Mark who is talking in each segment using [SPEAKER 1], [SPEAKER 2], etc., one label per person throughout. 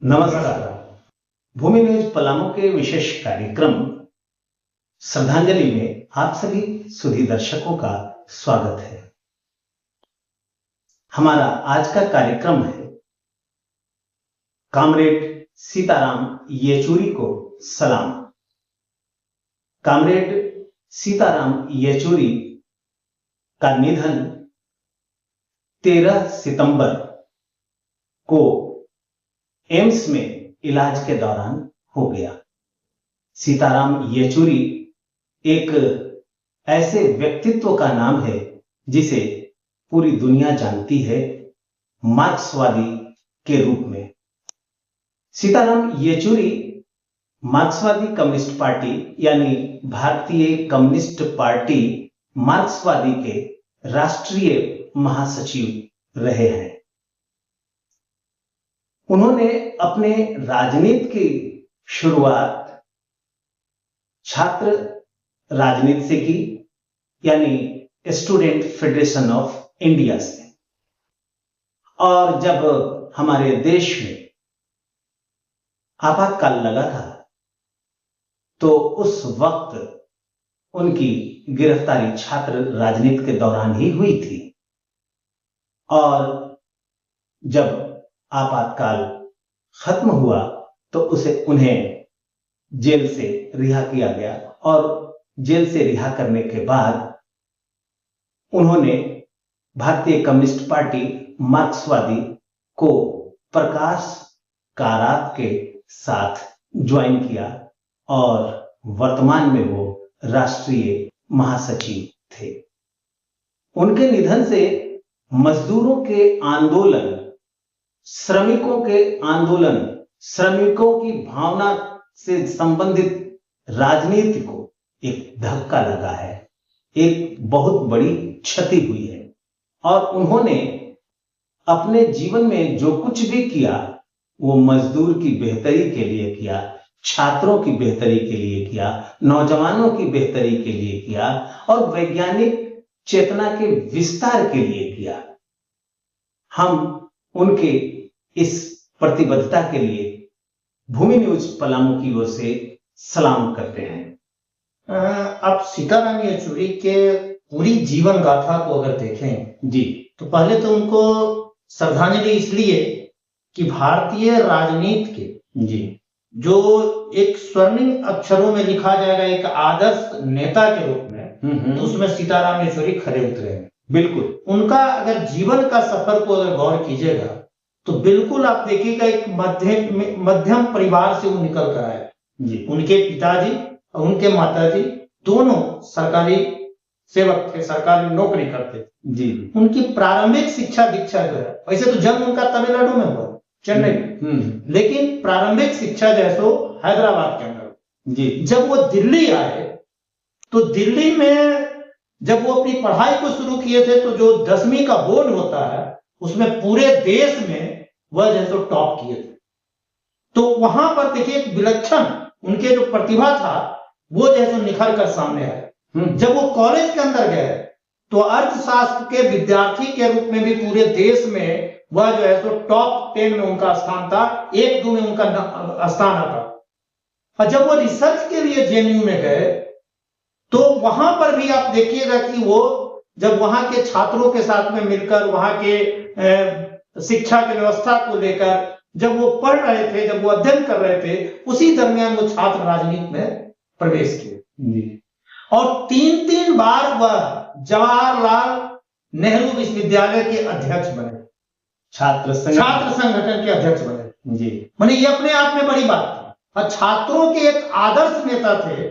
[SPEAKER 1] नमस्कार। भूमि न्यूज पलामू के विशेष कार्यक्रम श्रद्धांजलि में आप सभी सुधी दर्शकों का स्वागत है। हमारा आज का कार्यक्रम है कामरेड सीताराम येचुरी को सलाम। कामरेड सीताराम येचुरी का निधन 13 सितंबर को एम्स में इलाज के दौरान हो गया। सीताराम येचुरी एक ऐसे व्यक्तित्व का नाम है जिसे पूरी दुनिया जानती है मार्क्सवादी के रूप में। सीताराम येचुरी मार्क्सवादी कम्युनिस्ट पार्टी यानी भारतीय कम्युनिस्ट पार्टी मार्क्सवादी के राष्ट्रीय महासचिव रहे हैं। उन्होंने अपने राजनीति की शुरुआत छात्र राजनीति से की, यानी स्टूडेंट फेडरेशन ऑफ इंडिया से। और जब हमारे देश में आपातकाल लगा था तो उस वक्त उनकी गिरफ्तारी छात्र राजनीति के दौरान ही हुई थी। और जब आपातकाल खत्म हुआ तो उन्हें जेल से रिहा किया गया और जेल से रिहा करने के बाद उन्होंने भारतीय कम्युनिस्ट पार्टी मार्क्सवादी को प्रकाश कारात के साथ ज्वाइन किया और वर्तमान में वो राष्ट्रीय महासचिव थे। उनके निधन से मजदूरों के आंदोलन, श्रमिकों के आंदोलन, श्रमिकों की भावना से संबंधित राजनीति को एक धक्का लगा है, एक बहुत बड़ी क्षति हुई है। और उन्होंने अपने जीवन में जो कुछ भी किया वो मजदूर की बेहतरी के लिए किया, छात्रों की बेहतरी के लिए किया, नौजवानों की बेहतरी के लिए किया और वैज्ञानिक चेतना के विस्तार के लिए किया। हम उनके इस प्रतिबद्धता के लिए भूमि न्यूज पलामू की ओर से सलाम करते हैं।
[SPEAKER 2] आप सीताराम येचुरी के पूरी जीवन गाथा को अगर देखें
[SPEAKER 1] जी
[SPEAKER 2] तो पहले तो उनको श्रद्धांजलि इसलिए कि भारतीय राजनीति के
[SPEAKER 1] जी
[SPEAKER 2] जो एक स्वर्णिम अक्षरों में लिखा जाएगा एक आदर्श नेता के रूप में, तो उसमें सीताराम येचुरी खरे उतरे हैं।
[SPEAKER 1] बिल्कुल।
[SPEAKER 2] उनका अगर जीवन का सफर को अगर गौर कीजिएगा तो बिल्कुल आप देखिएगा एक मध्यम परिवार से वो निकल कर आए
[SPEAKER 1] जी।
[SPEAKER 2] उनके पिताजी और उनके माताजी दोनों सरकारी सेवक थे, सरकारी नौकरी करते थे
[SPEAKER 1] जी।
[SPEAKER 2] उनकी प्रारंभिक शिक्षा दीक्षा जो है, वैसे तो जन्म उनका तमिलनाडु में हुआ, चेन्नई में, लेकिन प्रारंभिक शिक्षा जो है सो हैदराबाद के अंदर
[SPEAKER 1] जी।
[SPEAKER 2] जब वो दिल्ली आए तो दिल्ली में जब वो अपनी पढ़ाई को शुरू किए थे तो जो 10वीं का बोर्ड होता है उसमें पूरे देश में वह जैसे टॉप किए थे। तो वहां पर देखिए एक विलक्षण उनके जो प्रतिभा था वो जैसे निखर कर सामने आया। जब वो कॉलेज के अंदर गए तो अर्थशास्त्र के विद्यार्थी के रूप में भी पूरे देश में वह जो है सो टॉप 10 में उनका स्थान था, 1-2 में उनका स्थान आता। और जब वो रिसर्च के लिए जेएनयू में गए तो वहां पर भी आप देखिएगा कि वो जब वहां के छात्रों के साथ में मिलकर वहां के शिक्षा की व्यवस्था को लेकर जब वो पढ़ रहे थे, जब वो अध्ययन कर रहे थे, उसी दरमियान वो छात्र राजनीति में प्रवेश किए और 3-3 बार वह जवाहरलाल नेहरू विश्वविद्यालय के अध्यक्ष बने,
[SPEAKER 1] छात्र
[SPEAKER 2] संगठन के अध्यक्ष बने
[SPEAKER 1] जी।
[SPEAKER 2] माने ये अपने आप में बड़ी बात थी और छात्रों के एक आदर्श नेता थे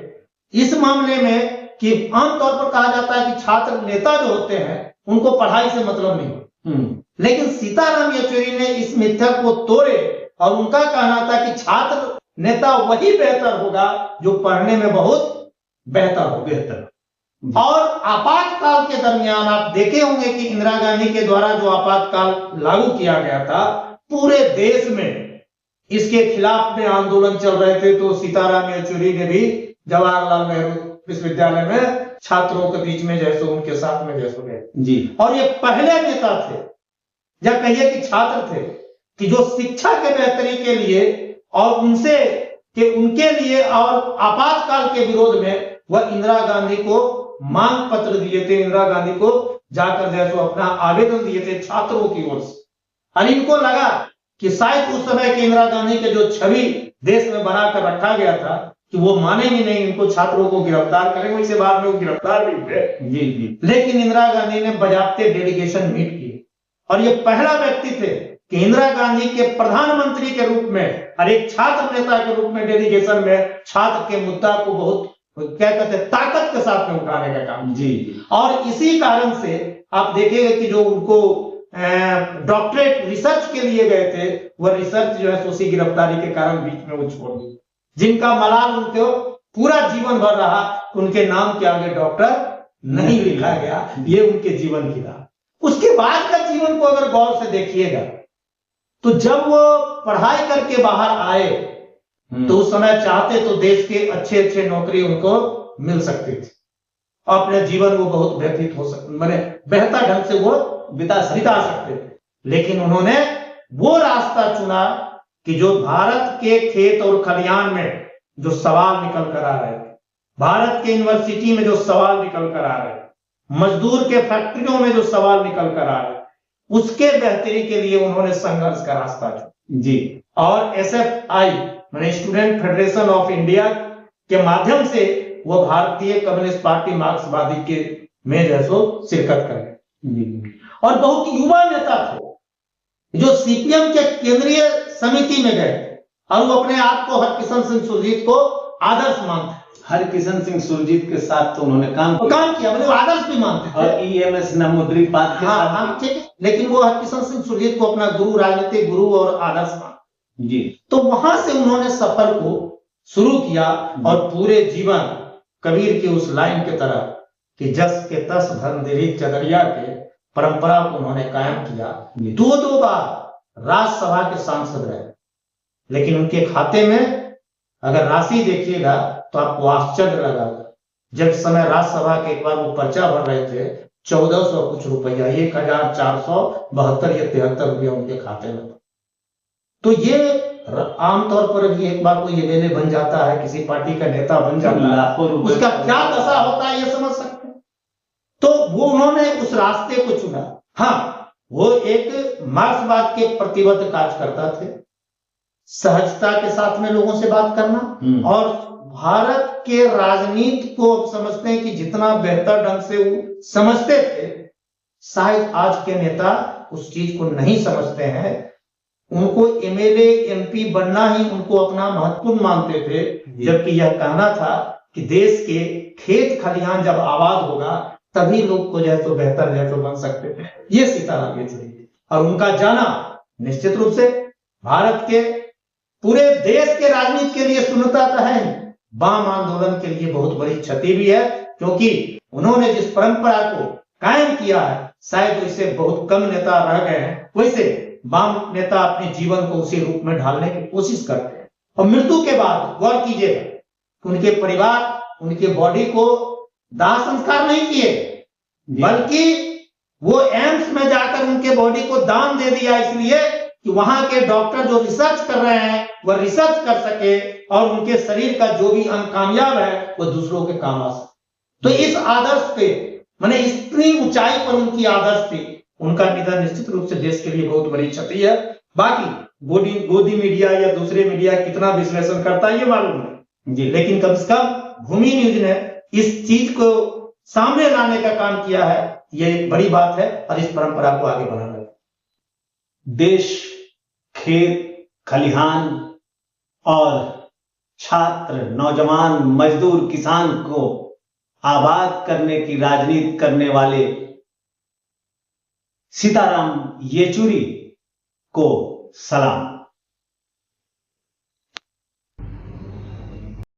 [SPEAKER 2] इस मामले में कि आमतौर पर कहा जाता है कि छात्र नेता जो होते हैं उनको पढ़ाई से मतलब नहीं, लेकिन सीताराम येचुरी ने इस मिथ्या को तोड़े और उनका कहना था कि छात्र नेता वही बेहतर होगा जो पढ़ने में बहुत बेहतर हो। और आपातकाल के दरमियान आप देखे होंगे कि इंदिरा गांधी के द्वारा जो आपातकाल लागू किया गया था पूरे देश में इसके खिलाफ में आंदोलन चल रहे थे, तो सीताराम येचुरी ने भी जवाहरलाल नेहरू विश्वविद्यालय में छात्रों के बीच में जैसे उनके साथ में जैसे गए
[SPEAKER 1] जी।
[SPEAKER 2] और ये पहले नेता थे, जब कहिए कि छात्र थे कि जो शिक्षा के बेहतरी के लिए और उनके लिए और आपातकाल के विरोध में वह इंदिरा गांधी को मांग पत्र दिए थे, इंदिरा गांधी को जाकर जैसे अपना आवेदन दिए थे छात्रों की ओर से। और इनको लगा कि शायद उस समय के इंदिरा गांधी के जो छवि देश में बनाकर रखा गया था कि वो मानेंगे नहीं, इनको छात्रों को गिरफ्तार करेंगे। इसके बाद में वो गिरफ्तार भी हुए जी। लेकिन इंदिरा गांधी ने बजाबते डेलीगेशन मीट किए और ये पहला व्यक्ति थे कि इंदिरा गांधी के प्रधानमंत्री के रूप में और एक छात्र नेता के रूप में डेलीगेशन में छात्र के मुद्दा को बहुत क्या कहते हैं ताकत के साथ में उठाने का काम जी। और इसी कारण से आप देखेंगे कि जो उनको डॉक्टरेट रिसर्च के लिए गए थे, वह रिसर्च जो है उसी गिरफ्तारी के कारण बीच में वो छोड़ दी। जिनका मलाल उनको पूरा जीवन भर रहा, उनके नाम के आगे डॉक्टर नहीं लिखा गया। ये उनके जीवन की राह। उसके बाद का जीवन को अगर गौर से देखिएगा तो जब वो पढ़ाई करके बाहर आए तो उस समय चाहते तो देश के अच्छे अच्छे नौकरी उनको मिल सकती थी, अपने जीवन वो बहुत व्यतीत हो सकते, माने बेहतर ढंग से वो बिता सकते थे। लेकिन उन्होंने वो रास्ता चुना कि जो भारत के खेत और खलिहान में जो सवाल निकल कर आ रहे थे, भारत के यूनिवर्सिटी में जो सवाल निकल कर आ रहे थे, मजदूर के फैक्ट्रियों में जो सवाल निकल कर आ रहे थे, उसके बेहतरी के लिए उन्होंने संघर्ष का रास्ता चुना जी। और SFI माने स्टूडेंट फेडरेशन ऑफ इंडिया के माध्यम से वो भारतीय कम्युनिस्ट पार्टी मार्क्सवादी के में जो है सो शिरकत करें। और बहुत युवा नेता थे जो CPM के केंद्रीय समिति में गए और वो अपने आप को हरकिशन सिंह सुरजीत को आदर्श मानते।
[SPEAKER 1] हरकिशन सिंह सुरजीत के साथ तो उन्होंने काम
[SPEAKER 2] किया, मतलब आदर्श भी मानते थे।
[SPEAKER 1] और EMS नमोद्रीपाद के साथ
[SPEAKER 2] हाँ ठीक है, लेकिन वो हरकिशन सिंह सुरजीत को अपना गुरु, राजनीतिक गुरु और आदर्श मानते जी। तो वहां से उन्होंने सफर को शुरू किया और पूरे जीवन कबीर की उस लाइन के तरह कि जस के तस धर्मदिरी चदरिया के परंपरा को उन्होंने कायम किया। दो बार राज्यसभा के सांसद रहे, लेकिन उनके खाते में अगर राशि देखिएगा तो आपको आश्चर्य लगेगा। जब समय राज्यसभा के एक बार वो पर्चा भर रहे थे 1400 कुछ रुपया, 1472 या 73 रुपया उनके खाते में। तो ये आमतौर पर भी एक बार कोई एमएलए बन जाता है, किसी पार्टी का नेता बन जाता है, उसका क्या दशा होता है ये समझ सकते हैं। तो वो उन्होंने उस रास्ते को चुना। हाँ, वो एक मार्क्सवाद के प्रतिबद्ध कार्यकर्ता थे, सहजता के साथ में लोगों से बात करना और भारत के राजनीति को समझते हैं कि जितना बेहतर ढंग से वो समझते थे, शायद आज के नेता उस चीज को नहीं समझते हैं। उनको एमएलए एमपी बनना ही उनको अपना महत्वपूर्ण मानते थे, जबकि यह कहना था कि देश के खेत खलिहान जब आबाद होगा तभी लोग को जैसो बेहतर जैसो बन सकते थे। ये सीताराम येचुरी और उनका जाना निश्चित रूप से भारत के पूरे देश के राजनीति के लिए शून्यता तो है, वाम आंदोलन के लिए बहुत बड़ी क्षति भी है, क्योंकि उन्होंने जिस परंपरा को कायम किया है शायद इससे बहुत कम नेता रह गए हैं। वैसे वाम नेता अपने जीवन को उसी रूप में ढालने की कोशिश करते हैं और मृत्यु के बाद गौर कीजिएगा उनके परिवार उनके बॉडी को दाह संस्कार नहीं किए, बल्कि वो एम्स में जाकर उनके बॉडी को दान दे दिया, इसलिए कि वहां के डॉक्टर जो रिसर्च कर रहे हैं वह रिसर्च कर सके और उनके शरीर का जो भी अंग कामयाब है वो दूसरों के काम आ सके। तो इस आदर्श पे माने इतनी ऊंचाई पर उनकी आदर्श थी, उनका निधन निश्चित रूप से देश के लिए बहुत बड़ी क्षति है। बाकी गोदी मीडिया या दूसरे मीडिया कितना विश्लेषण करता है ये मालूम नहीं जी, लेकिन कम से कम भूमि न्यूज ने इस चीज को सामने लाने का काम किया है, ये बड़ी बात है और इस परंपरा को आगे बढ़ाना।
[SPEAKER 1] देश, खेत, खलिहान और छात्र, नौजवान, मजदूर, किसान को आबाद करने की राजनीति करने वाले सीताराम येचुरी को सलाम।